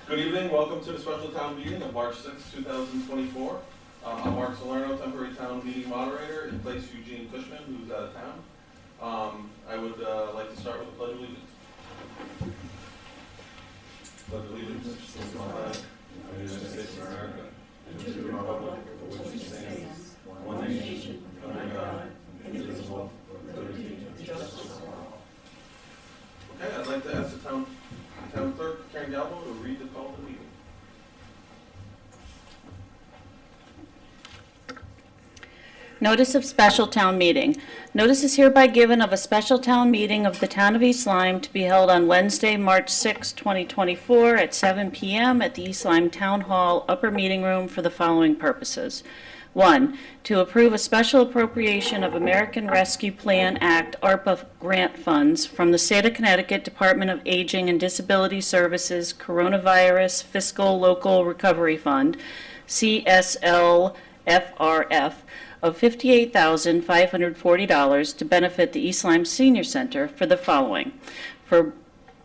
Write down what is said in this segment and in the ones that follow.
Good evening. Welcome to the special town meeting of March 6, 2024. I'm Mark Salerno, temporary town meeting moderator, in place of Eugene Cushman, who's out of town. I would like to start with the Pledge of Allegiance. Pledge of Allegiance to the flag of the United States of America and to the republic for which it stands, one nation, under God, indivisible, with liberty and justice for all. Okay, I'd like to ask the town clerk, Karen Galbo, to read the call to the meeting. Notice of special town meeting. Notice is hereby given of a special town meeting of the town of East Lyme to be held on Wednesday, March 6, 2024 at 7 p.m. at the East Lyme Town Hall Upper Meeting Room for the following purposes. 1. To approve a special appropriation of American Rescue Plan Act ARPA grant funds from the State of Connecticut Department of Aging and Disability Services Coronavirus Fiscal Local Recovery Fund, CSLFRF, of $58,540 to benefit the East Lyme Senior Center for the following. For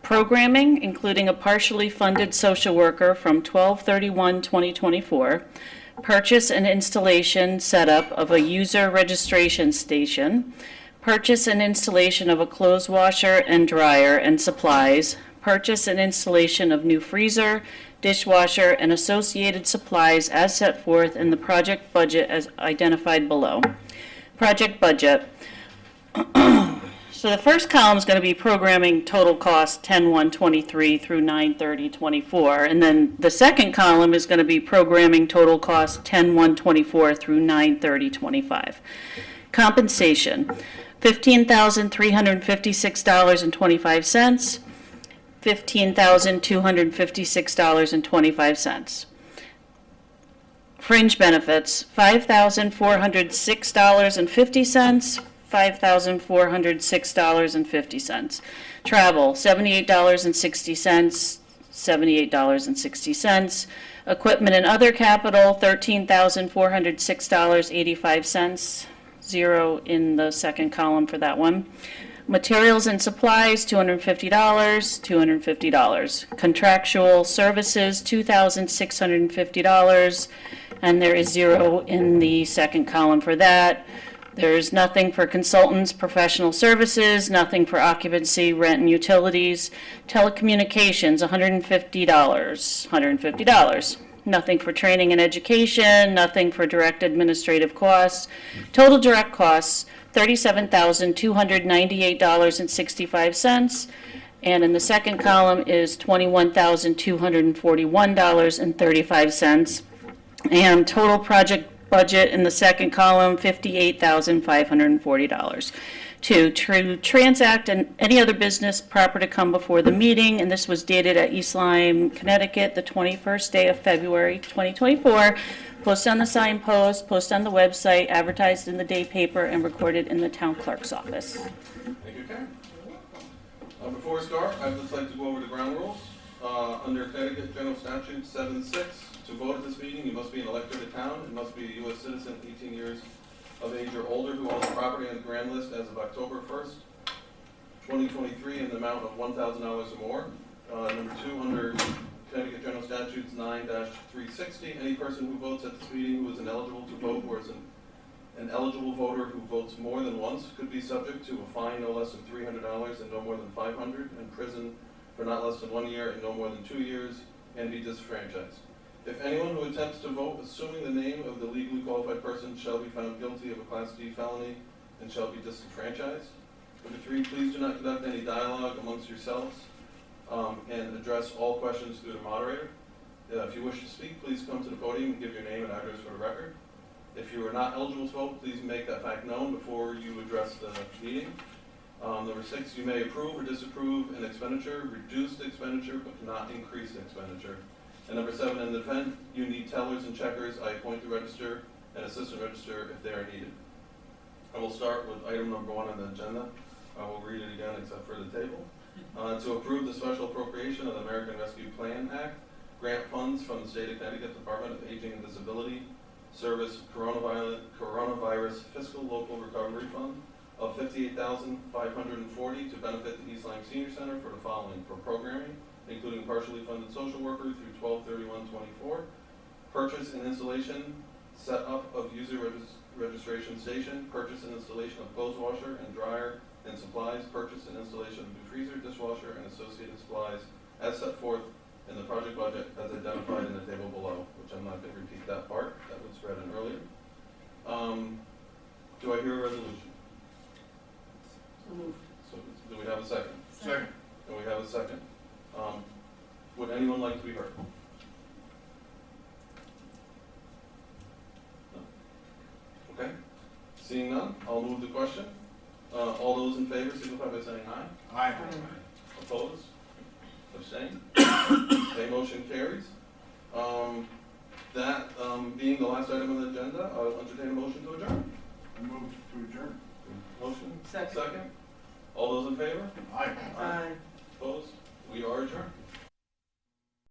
programming, including a partially funded social worker from 12/31/2024, purchase and installation setup of a user registration station, purchase and installation of a clothes washer and dryer and supplies, purchase and installation of new freezer, dishwasher, and associated supplies as set forth in the project budget as identified below. Project budget. So the first column is going to be programming total cost 10/1/23 through 9/30/24, and then the second column is going to be programming total cost 10/1/24 through 9/30/25. Compensation, $15,356.25, $15,256.25. Fringe benefits, $5,406.50, $5,406.50. Travel, $78.60, $78.60. Equipment and other capital, $13,406.85, zero in the second column for that one. Materials and supplies, $250, $250. Contractual services, $2,650, and there is zero in the second column for that. There's nothing for consultants, professional services, nothing for occupancy, rent, and utilities. Telecommunications, $150, $150. Nothing for training and education, nothing for direct administrative costs. Total direct costs, $37,298.65, and in the second column is $21,241.35, and total project budget in the second column, $58,540. 2, to transact and any other business proper to come before the meeting, and this was dated at East Lyme, Connecticut, the 21st day of February 2024. Posted on the signpost, posted on the website, advertised in the day paper, and recorded in the town clerk's office. Thank you, Karen. Before we start, I'd just like to go over the ground rules. Under Connecticut General Statute 7.6, to vote at this meeting, you must be an elector of the town and must be a U.S. citizen 18 years of age or older who owns property on the grand list as of October 1st, 2023 in the amount of $1,000 or more. Number 2, under Connecticut General Statutes 9-360, any person who votes at this meeting who is ineligible to vote or is an eligible voter who votes more than once could be subject to a fine no less than $300 and no more than $500, and prison for not less than 1 year and no more than 2 years, and be disenfranchised. If anyone who attempts to vote assuming the name of the legally qualified person shall be found guilty of a Class D felony and shall be disenfranchised. Number 3, please do not conduct any dialogue amongst yourselves and address all questions through the moderator. If you wish to speak, please come to the podium and give your name and address for the record. If you are not eligible to vote, please make that fact known before you address the meeting. Number 6, you may approve or disapprove an expenditure, reduce the expenditure, but cannot increase the expenditure. And number 7, in the event you need tellers and checkers, I appoint the register and assistant register if they are needed. I will start with item number 1 on the agenda. I will read it again except for the table. To approve the special appropriation of the American Rescue Plan Act, grant funds from the State of Connecticut Department of Aging and Disability Service Coronavirus Fiscal Local Recovery Fund of $58,540 to benefit the East Lyme Senior Center for the following: for programming, including partially funded social worker through 12/31/24. Purchase and installation, set up of user registration station, purchase and installation of clothes washer and dryer and supplies, purchase and installation of new freezer, dishwasher, and associated supplies as set forth in the project budget as identified in the table below, which I'm not going to repeat that part, that was read in earlier. Do I hear a resolution? So moved. So, do we have a second? Second. Do we have a second? Would anyone like to be heard? No? Okay. Seeing none, I'll move the question. All those in favor signify by saying aye. Aye. Opposed? Abstained? Okay, motion carries. That being the last item on the agenda, I'll entertain a motion to adjourn. I move to adjourn. Motion? Second. All those in favor? Aye. Aye. Opposed? We are adjourned.